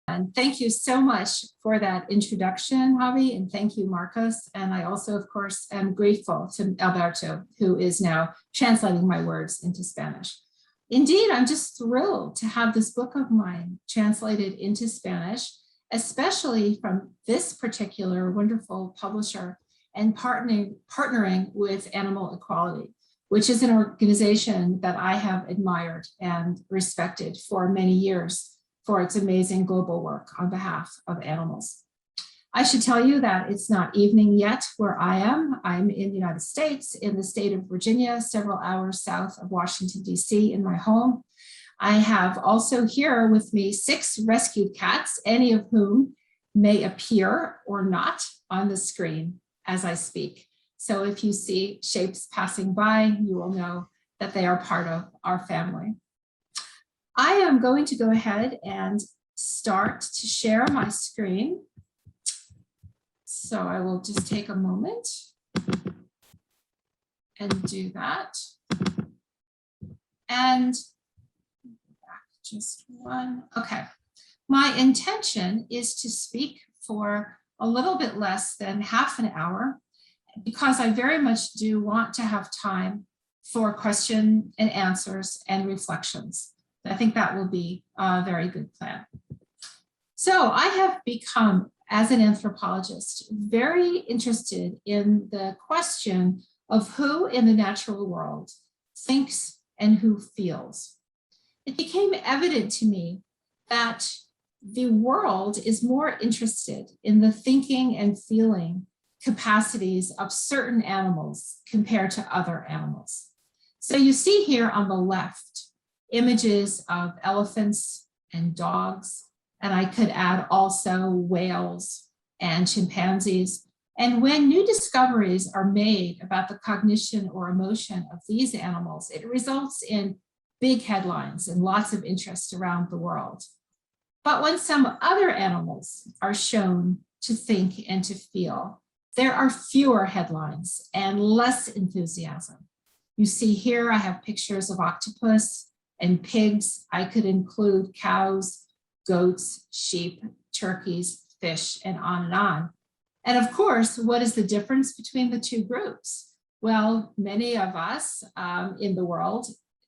And thank you so much for that introduction, Javi, and thank you, Marcos. And I also, of course, am grateful to Alberto, who is now translating my words into Spanish. Indeed, I'm just thrilled to have this book of mine translated into Spanish, especially from this particular wonderful publisher and partnering with Animal Equality, which is an organization that I have admired and respected for many years for its amazing global work on behalf of animals. I should tell you that it's not evening yet where I am. I'm in the United States, in the state of Virginia, several hours south of Washington, D.C. in my home. I have also here with me 6 rescued cats, any of whom may appear or not on the screen as I speak. So if you see shapes passing by, you will know that they are part of our family. I am going to go ahead and start to share my screen. So I will just take a moment and do that. And back just one. Okay. My intention is to speak for a little bit less than half an hour, because I very much do want to have time for question and answers and reflections. I think that will be a very good plan. So I have become, as an anthropologist, very interested in the question of who in the natural world thinks and who feels. It became evident to me that the world is more interested in the thinking and feeling capacities of certain animals compared to other animals. So you see here on the left, images of elephants and dogs, and I could add also whales and chimpanzees. And when new discoveries are made about the cognition or emotion of these animals, it results in big headlines and lots of interest around the world. But when some other animals are shown to think and to feel, there are fewer headlines and less enthusiasm. You see here, I have pictures of octopus and pigs. I could include cows, goats, sheep, turkeys, fish, and on and on. And of course, what is the difference between the two groups? Well, many of us in the world,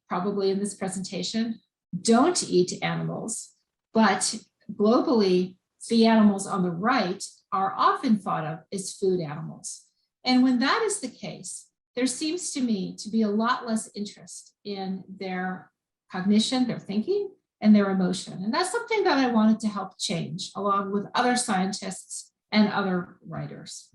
probably in this presentation, don't eat animals, but globally, the animals on the right are often thought of as food animals. And when that is the case, there seems to me to be a lot less interest in their cognition, their thinking, and their emotion. And that's something that I wanted to help change, along with other scientists and other writers.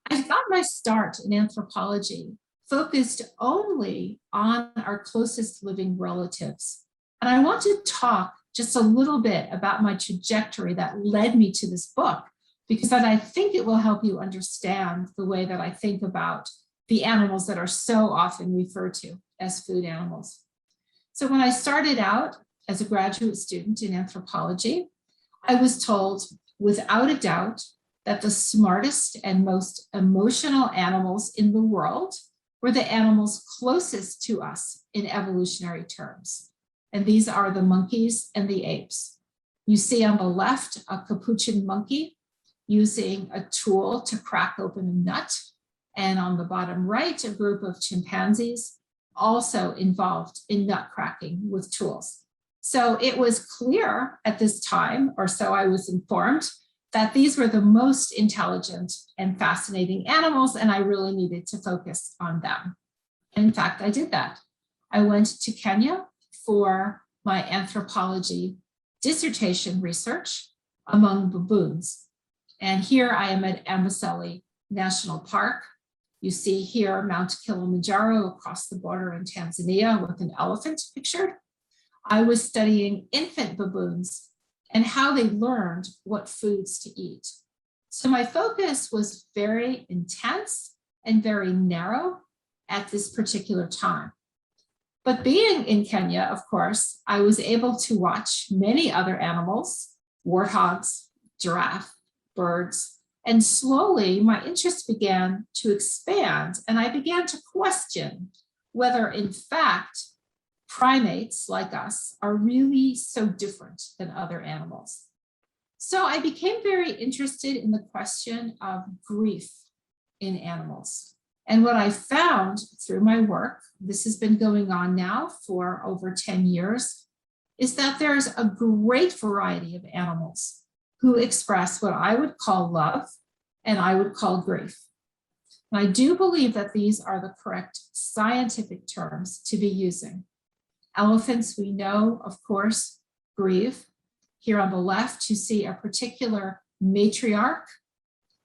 I got my start in anthropology focused only on our closest living relatives. And I want to talk just a little bit about my trajectory that led me to this book, because I think it will help you understand the way that I think about the animals that are so often referred to as food animals. So when I started out as a graduate student in anthropology, I was told without a doubt that the smartest and most emotional animals in the world were the animals closest to us in evolutionary terms. And these are the monkeys and the apes. You see on the left, a capuchin monkey using a tool to crack open a nut. And on the bottom right, a group of chimpanzees also involved in nut cracking with tools. So it was clear at this time, or so I was informed, that these were the most intelligent and fascinating animals, and I really needed to focus on them. And in fact, I did that. I went to Kenya for my anthropology dissertation research among baboons. And here I am at Amboseli National Park. You see here Mount Kilimanjaro across the border in Tanzania with an elephant pictured. I was studying infant baboons and how they learned what foods to eat. So my focus was very intense and very narrow at this particular time. But being in Kenya, of course, I was able to watch many other animals, warthogs, giraffe, birds, and slowly my interest began to expand, and I began to question whether in fact primates like us are really so different than other animals. So I became very interested in the question of grief in animals. And what I found through my work, this has been going on now for over 10 years, is that there's a great variety of animals who express what I would call love and I would call grief. And I do believe that these are the correct scientific terms to be using. Elephants, we know, of course, grieve. Here on the left, you see a particular matriarch,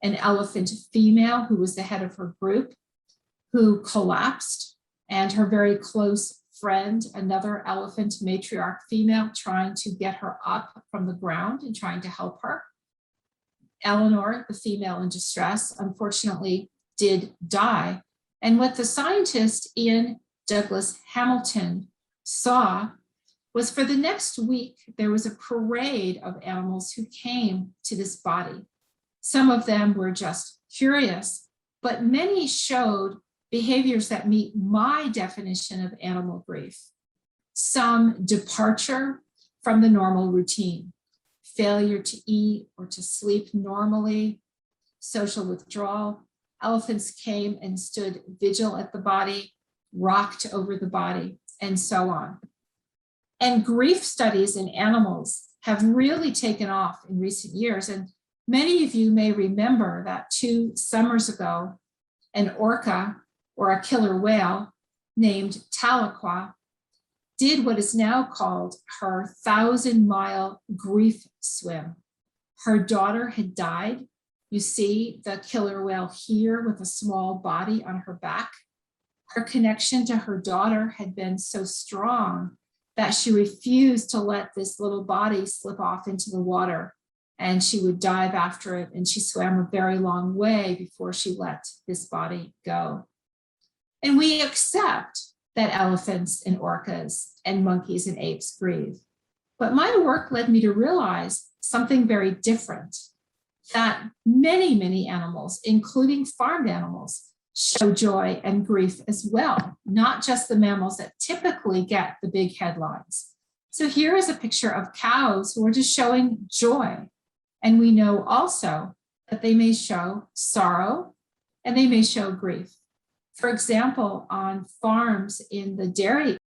an elephant female who was the head of her group, who collapsed, and her very close friend, another elephant matriarch female, trying to get her up from the ground and trying to help her. Eleanor, the female in distress, unfortunately did die. And what the scientist Ian Douglas Hamilton saw was for the next week, there was a parade of animals who came to this body. Some of them were just curious, but many showed behaviors that meet my definition of animal grief. Some departure from the normal routine, failure to eat or to sleep normally, social withdrawal. Elephants came and stood vigil at the body, rocked over the body, and so on. And grief studies in animals have really taken off in recent years. And many of you may remember that 2 summers ago, an orca, or a killer whale named Tahlequah, did what is now called her 1,000-mile grief swim. Her daughter had died. You see the killer whale here with a small body on her back. Her connection to her daughter had been so strong that she refused to let this little body slip off into the water, and she would dive after it, and she swam a very long way before she let this body go. And we accept that elephants and orcas and monkeys and apes grieve. But my work led me to realize something very different, that many, many animals, including farmed animals, show joy and grief as well, not just the mammals that typically get the big headlines. So here is a picture of cows who are just showing joy. And we know also that they may show sorrow and they may show grief. For example, on farms in the dairy